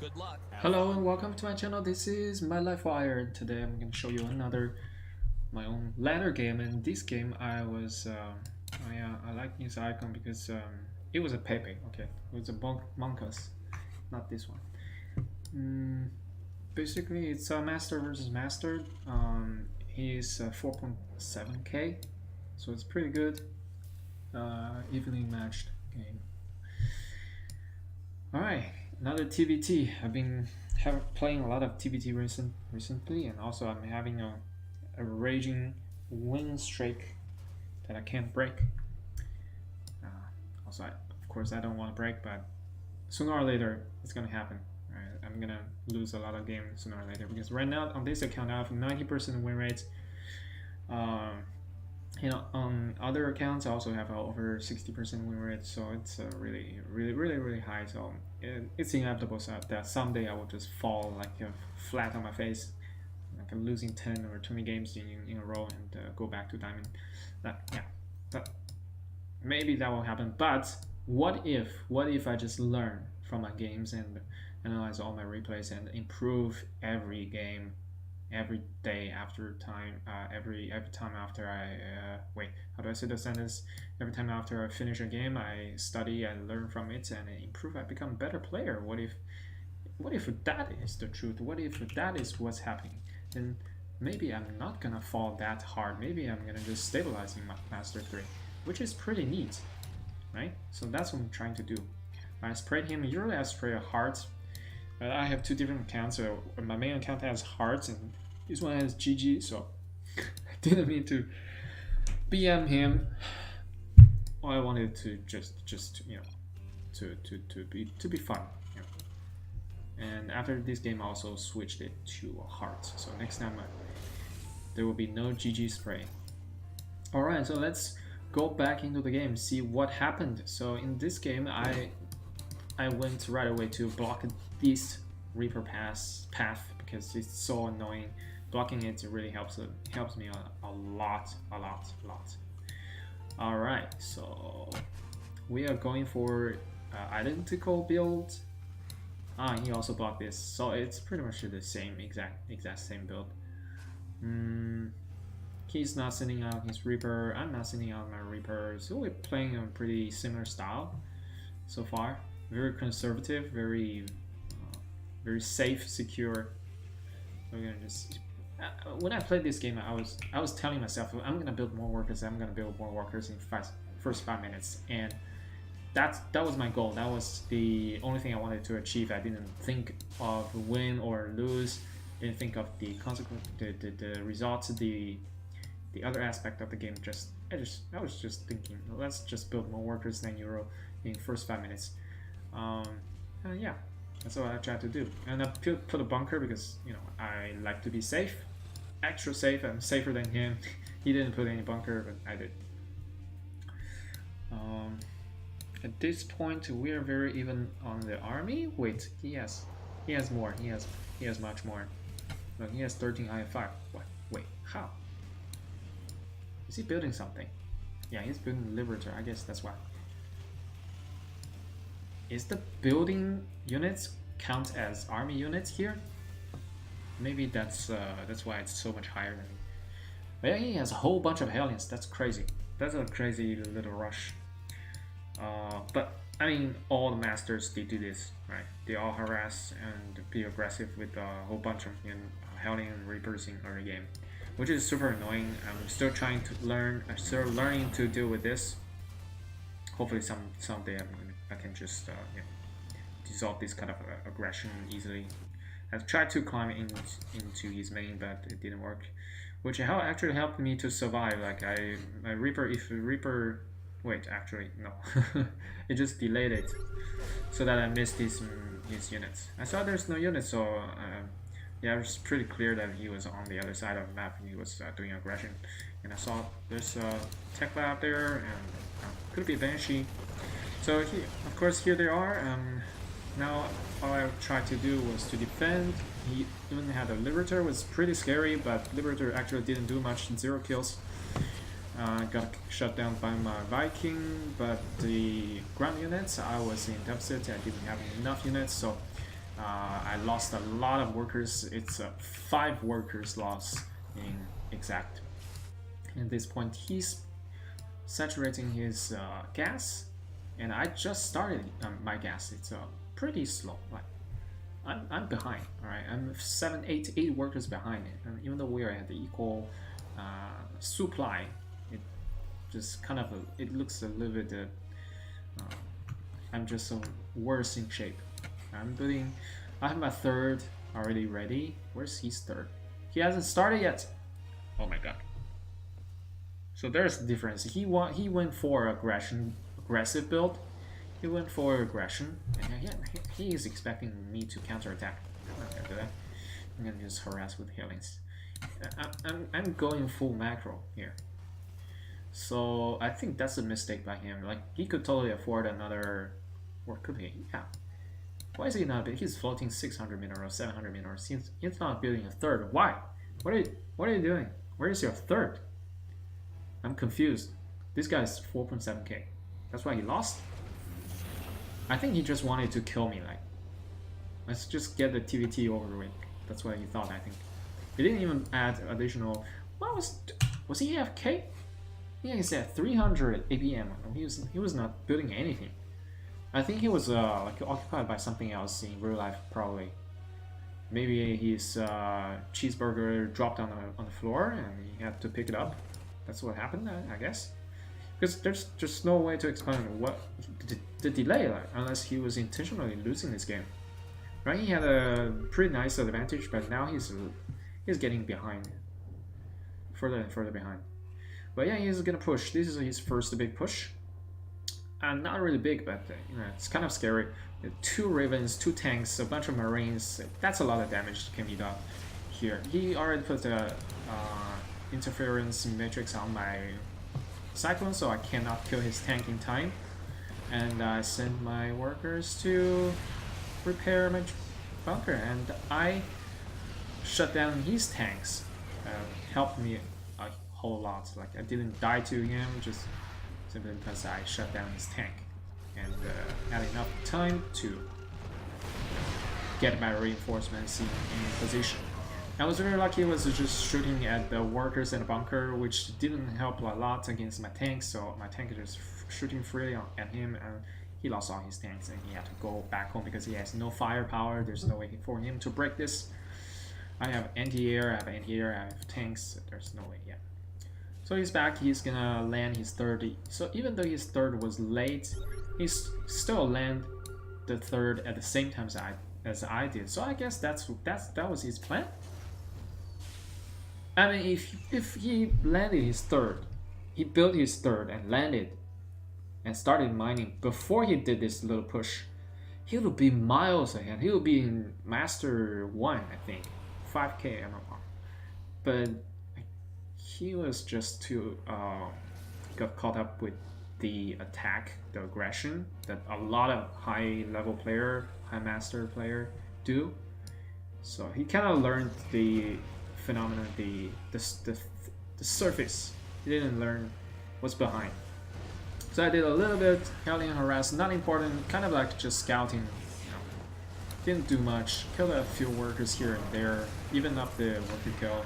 Good luck. Hello and welcome to my channel. This is MyLifeFrAiur. Today I'm going to show you my own ladder game. And this game I like this icon because it was a Pepe. Okay, it was a Monkas, not this one. Basically, it's a master versus master. He's 4.7k, so it's pretty good. Evenly matched game. Alright, another TvT. I've been playing a lot of TvT recently, and also I'm having a raging win streak that I can't break. Also, of course, I don't want to break, but sooner or later it's gonna happen. Right? I'm gonna lose a lot of games sooner or later because right now on this account I have 90% win rate. On other accounts I also have over 60% win rate, so it's really high. So it's inevitable that someday I will just fall like flat on my face, like I'm losing 10 or 20 games in a row and go back to diamond. But maybe that will happen. But what if I just learn from my games and analyze all my replays and improve every game, every day after time, every time after I how do I say the sentence? Every time after I finish a game, I study, I learn from it, and I improve. I become a better player. What if that is the truth? What if that is what's happening? Then maybe I'm not gonna fall that hard. Maybe I'm gonna just stabilize in my Master 3, which is pretty neat, right? So that's what I'm trying to do. I sprayed him. Usually I spray a heart. I have two different accounts. So my main account has hearts and this one has GG, so I didn't mean to BM him. All I wanted to just to be fun. And after this game I also switched it to hearts. So next time there will be no GG spray. Alright, so let's go back into the game, see what happened. So in this game I went right away to block this Reaper path because it's so annoying. Blocking it really helps me a lot. Alright, so we are going for identical build. He also blocked this, so it's pretty much the same exact same build. He's not sending out his Reaper, I'm not sending out my Reaper, so we're playing a pretty similar style so far. Very conservative, very safe, secure. We're gonna just when I played this game, I was telling myself I'm gonna build more workers. I'm gonna build more workers in first 5 minutes, and that was my goal. That was the only thing I wanted to achieve. I didn't think of win or lose. Didn't think of the consequence, the results, the other aspect of the game. I was just thinking, let's just build more workers than Euro in first 5 minutes. Yeah, that's what I tried to do. And I put a bunker because I like to be safe, extra safe. I'm safer than him. He didn't put any bunker, but I did. At this point, we are very even on the army. Wait, he has more. He has much more. Look, he has 13. I have 5. What? Wait, how? Is he building something? Yeah, he's building Liberator. I guess that's why. Is the building units count as army units here? Maybe that's why it's so much higher than me. But yeah, he has a whole bunch of Hellions. That's crazy. That's a crazy little rush. But I mean, all the masters, they do this, right? They all harass and be aggressive with a whole bunch of Hellion Reapers in early game, which is super annoying. I'm still trying to learn. I'm still learning to deal with this. Hopefully, someday I can just dissolve this kind of aggression easily. I've tried to climb into his main, but it didn't work, which actually helped me to survive. Like my Reaper, if Reaper. Wait, actually, no. It just delayed it so that I missed his units. I saw there's no units, so yeah, it was pretty clear that he was on the other side of the map and he was doing aggression. And I saw there's a tech lab there, and could be Banshee. So of course, here they are. Now all I tried to do was to defend. He even had a Liberator, was pretty scary, but Liberator actually didn't do much, 0 kills. Got shut down by my Viking, but the ground units, I was in deficit. I didn't have enough units, so I lost a lot of workers. It's 5 workers lost in exact. At this point, he's saturating his gas, and I just started my gas. It's pretty slow. Like I'm behind. All right, I'm 8 workers behind it, and even though we are at the equal supply, it just kind of it looks a little bit. I'm just worse in shape. I have my third already ready. Where's his third? He hasn't started yet. Oh my god. So there's a difference. He went for aggressive build. He went for aggression, and he is expecting me to counterattack. I'm not gonna do that. I'm gonna just harass with healings. I'm going full macro here. So I think that's a mistake by him. Like he could totally afford another, or could he? Yeah. Why is he not? He's floating 600 minerals, 700 minerals. He's not building a third. Why? What are you doing? Where is your third? I'm confused. This guy is 4.7k. That's why he lost. I think he just wanted to kill me. Like, let's just get the TvT over with. That's what he thought. I think he didn't even add additional. What was he AFK? Yeah, he's at 300 APM. He was not building anything. I think he was like occupied by something else in real life, probably. Maybe his cheeseburger dropped on the floor and he had to pick it up. That's what happened, I guess. Because there's just no way to explain what the delay, like, unless he was intentionally losing this game. Right? He had a pretty nice advantage, but now he's getting behind, further and further behind. But yeah, he's gonna push. This is his first big push. And not really big, but it's kind of scary. 2 ravens, 2 tanks, a bunch of marines. That's a lot of damage that can be done here. He already put the interference matrix on my cyclone, so I cannot kill his tank in time. And I send my workers to repair my bunker, and I shut down his tanks. Helped me a whole lot. Like I didn't die to him, just simply because I shut down his tank and had enough time to get my reinforcements in position. I was very lucky. I was just shooting at the workers in the bunker, which didn't help a lot against my tank, so my tank is just shooting freely at him, and he lost all his tanks and he had to go back home because he has no firepower. There's no way for him to break this. I have anti-air, I have tanks, there's no way yet. So he's back, he's gonna land his third. So even though his third was late, he's still land the third at the same time as I did. So I guess that was his plan. I mean, if he landed his third, he built his third and landed and started mining before he did this little push, he would be miles ahead. He would be in Master 1, I think. 5k, I don't know. But he was just too got caught up with the attack, the aggression that a lot of high level player, high master player do. So he kind of learned the phenomenon, the surface. He didn't learn what's behind. So I did a little bit hellion harass, not important, kind of like just scouting. Didn't do much. Killed a few workers here and there, even up the worker kill.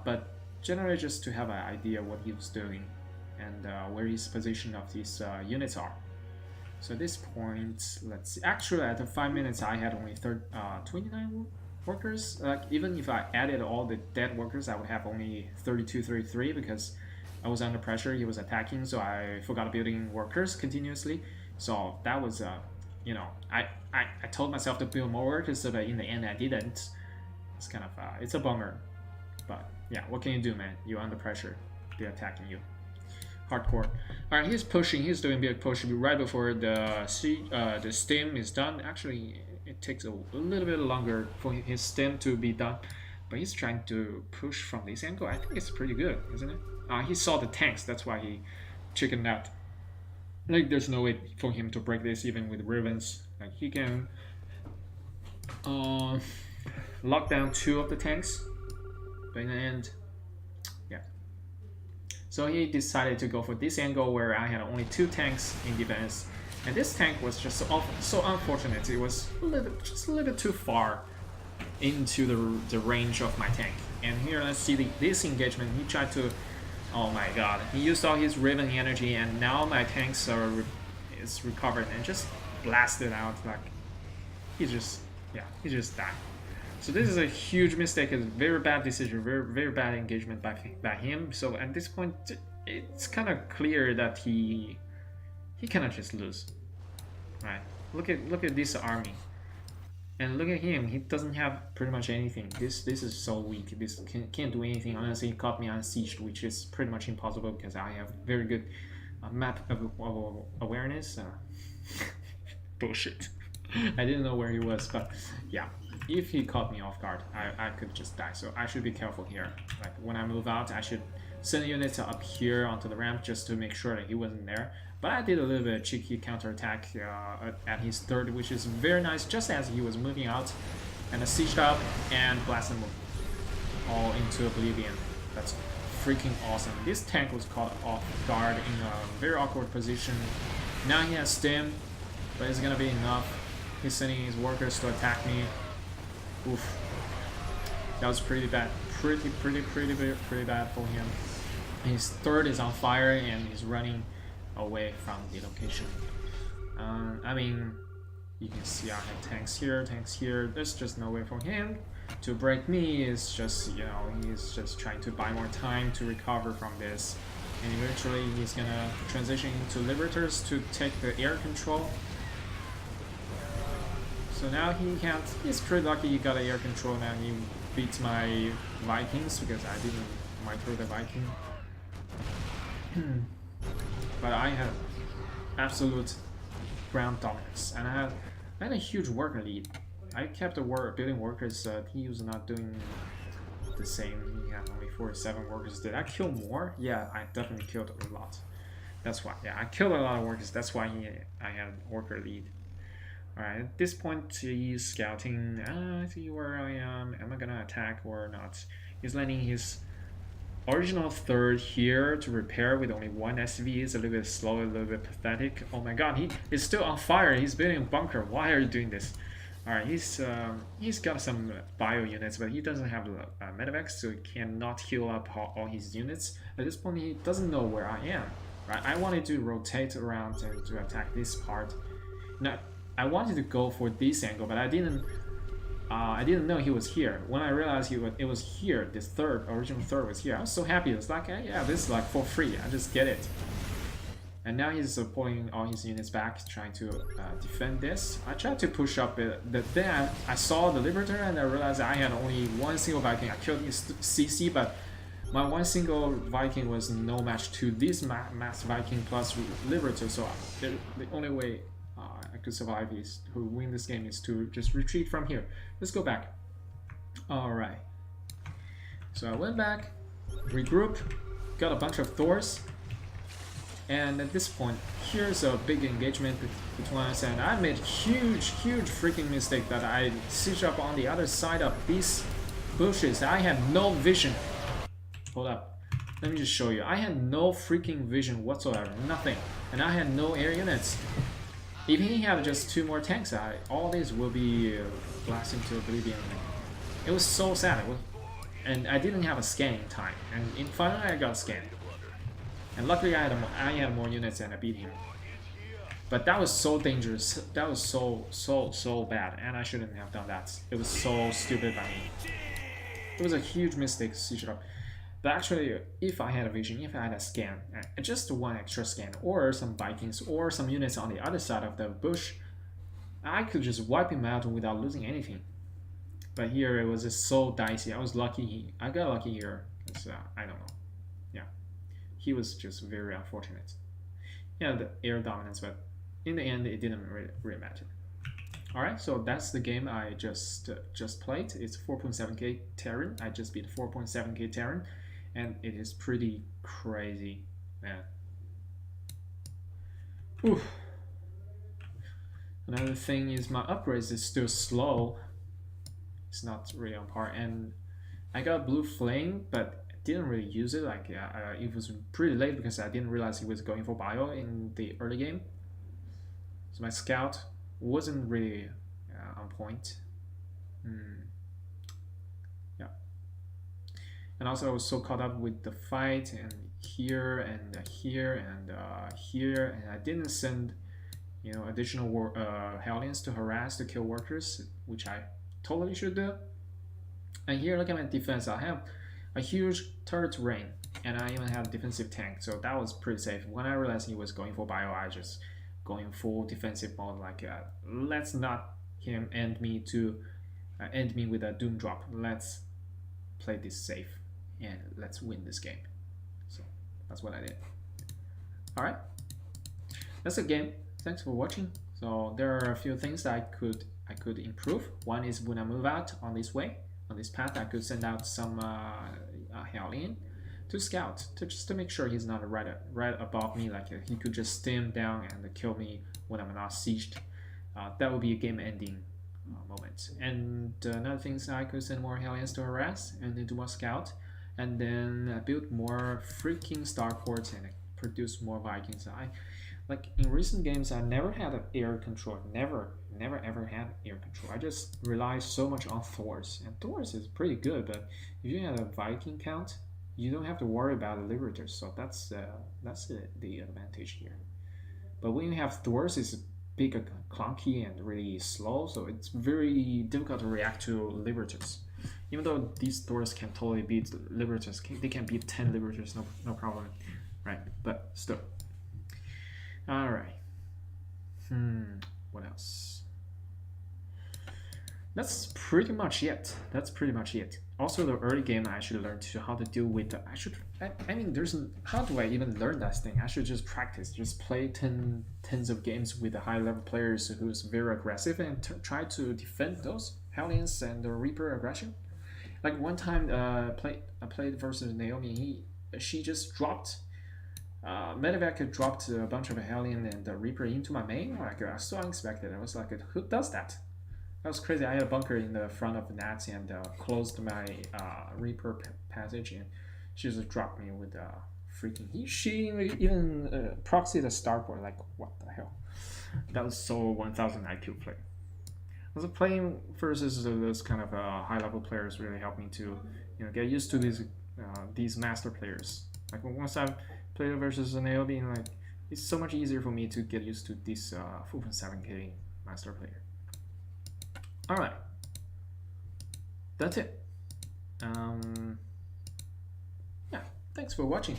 But generally just to have an idea what he was doing and where his position of these units are. So at this point, let's see. Actually, at the 5 minutes, I had only 29 workers. Like even if I added all the dead workers, I would have only 32, 33 because I was under pressure. He was attacking, so I forgot building workers continuously. So that was you know, I told myself to build more workers, but in the end I didn't. It's kind of it's a bummer, but yeah, what can you do, man? You're under pressure. They're attacking you. Hardcore. All right, he's pushing. He's doing big push right before the stem is done. Actually, it takes a little bit longer for his stem to be done, but he's trying to push from this angle. I think it's pretty good, isn't it? He saw the tanks. That's why he chickened out. Like, there's no way for him to break this even with ravens. Like, he can lock down 2 of the tanks, but in the end, yeah. So he decided to go for this angle where I had only 2 tanks in defense, And this tank was just so unfortunate. It was just a little bit too far into the range of my tank. And here let's see this engagement. He tried to, oh my god, he used all his Riven energy, and now my tanks is recovered and just blasted out. Like he just died. So this is a huge mistake, a very bad decision, very bad engagement by him. So at this point, it's kind of clear that he cannot just lose, right? Look at this army, and look at him. He doesn't have pretty much anything. This is so weak. This can't do anything unless he caught me unsieged, which is pretty much impossible because I have very good map awareness. Bullshit. I didn't know where he was, but yeah. If he caught me off guard, I could just die. So I should be careful here. Like when I move out, I should send units up here onto the ramp just to make sure that he wasn't there. But I did a little bit of cheeky counterattack at his third, which is very nice, just as he was moving out. And I sieged up and blasted him all into oblivion. That's freaking awesome. This tank was caught off guard in a very awkward position. Now he has stim, but it's gonna be enough. He's sending his workers to attack me. Oof. That was pretty bad. Pretty bad for him. His third is on fire and he's running away from the location. I mean, you can see I have tanks here. There's just no way for him to break me. It's just, you know, he's just trying to buy more time to recover from this. And eventually he's gonna transition into Liberators to take the air control. So now he's pretty lucky he got air control. Now he beats my Vikings because I didn't micro the Viking. But I have absolute ground dominance, and I had a huge worker lead. I kept the building workers. He was not doing the same. He had only 47 workers. Did I kill more? Yeah, I definitely killed a lot. That's why. Yeah, I killed a lot of workers. That's why I had worker lead. Alright, at this point he's scouting. I see where I am. Am I gonna attack or not? He's landing his original third here to repair with only one SV. It's a little bit slow, a little bit pathetic. Oh my god, he is still on fire. He's building a bunker. Why are you doing this? Alright, he's got some bio units, but he doesn't have medevacs, so he cannot heal up all his units. At this point, he doesn't know where I am. Right, I wanted to rotate around and to attack this part. Now, I wanted to go for this angle, but I didn't know he was here. When I realized it was here, this original third was here, I was so happy. It's like, yeah, this is like for free. I just get it. And now he's pulling all his units back, trying to defend this. I tried to push up it, but then I saw the Liberator and I realized I had only one single Viking. I killed his CC, but my one single Viking was no match to this mass Viking plus Liberator. So the only way I could survive is to win this game is to just retreat from here. Let's go back. Alright. So I went back, regroup, got a bunch of Thors, and at this point, here's a big engagement between us, and I made huge freaking mistake that I siege up on the other side of these bushes. I had no vision. Hold up. Let me just show you. I had no freaking vision whatsoever. Nothing. And I had no air units. If he had just 2 more tanks, all these will be blasting to oblivion. It was so sad. And I didn't have a scanning time. And finally I got scanned. And luckily I had more units and I beat him. But that was so dangerous. That was so bad. And I shouldn't have done that. It was so stupid by me. It was a huge mistake to siege it up. But actually, if I had a vision, if I had a scan, just one extra scan, or some Vikings, or some units on the other side of the bush, I could just wipe him out without losing anything. But here it was just so dicey. I was lucky. I got lucky here. Because, I don't know. Yeah. He was just very unfortunate. Yeah, the air dominance, but in the end, it didn't really matter. Alright, so that's the game I just played. It's 4.7k Terran. I just beat 4.7k Terran. And it is pretty crazy, man. Whew. Another thing is my upgrades is still slow. It's not really on par. And I got blue flame, but didn't really use it. Like it was pretty late because I didn't realize he was going for bio in the early game. So my scout wasn't really on point. Yeah. And also I was so caught up with the fight and here and here and here, and I didn't send additional Hellions to harass the kill workers, which I totally should do. And here, look at my defense. I have a huge turret range, and I even have defensive tank, so that was pretty safe. When I realized he was going for bio, I just going full defensive mode. Like, let's not him end me with a doom drop. Let's play this safe, and let's win this game. So that's what I did. All right, that's the game. Thanks for watching. So there are a few things that I could improve. One is when I move out on this path, I could send out some Hellion to scout just to make sure he's not right above me. Like he could just stem down and kill me when I'm not sieged. That would be a game-ending moment. And another thing is I could send more Hellions to harass and then do more scout, and then build more freaking starports and produce more Vikings. Like in recent games, I never had an air control. Never ever had air control. I just rely so much on Thors, and Thors is pretty good. But if you have a Viking count, you don't have to worry about the Liberators. So that's the advantage here. But when you have Thors, it's big, clunky, and really slow. So it's very difficult to react to Liberators. Even though these Thors can totally beat Liberators, they can beat 10 Liberators, no problem, right? But still. All right. What else? That's pretty much it. Also, the early game, I actually learned how to deal with the. I mean, how do I even learn that thing? I should just practice. Just play tens of games with the high level players who's very aggressive and try to defend those Hellions and the Reaper aggression. Like one time, I played versus Naomi. She just dropped. Medevac dropped a bunch of Hellion and the Reaper into my main. Like, I was so unexpected. I was like, who does that? That was crazy. I had a bunker in the front of the nats and closed my Reaper passage, and she just dropped me with freaking. She even proxied a starport. Like, what the hell? That was so 1000 IQ play. Also, playing versus those kind of high level players really helped me to get used to these master players. Like once I've played versus an AOB, and like it's so much easier for me to get used to this 4.7k master player. All right, that's it. Yeah, thanks for watching.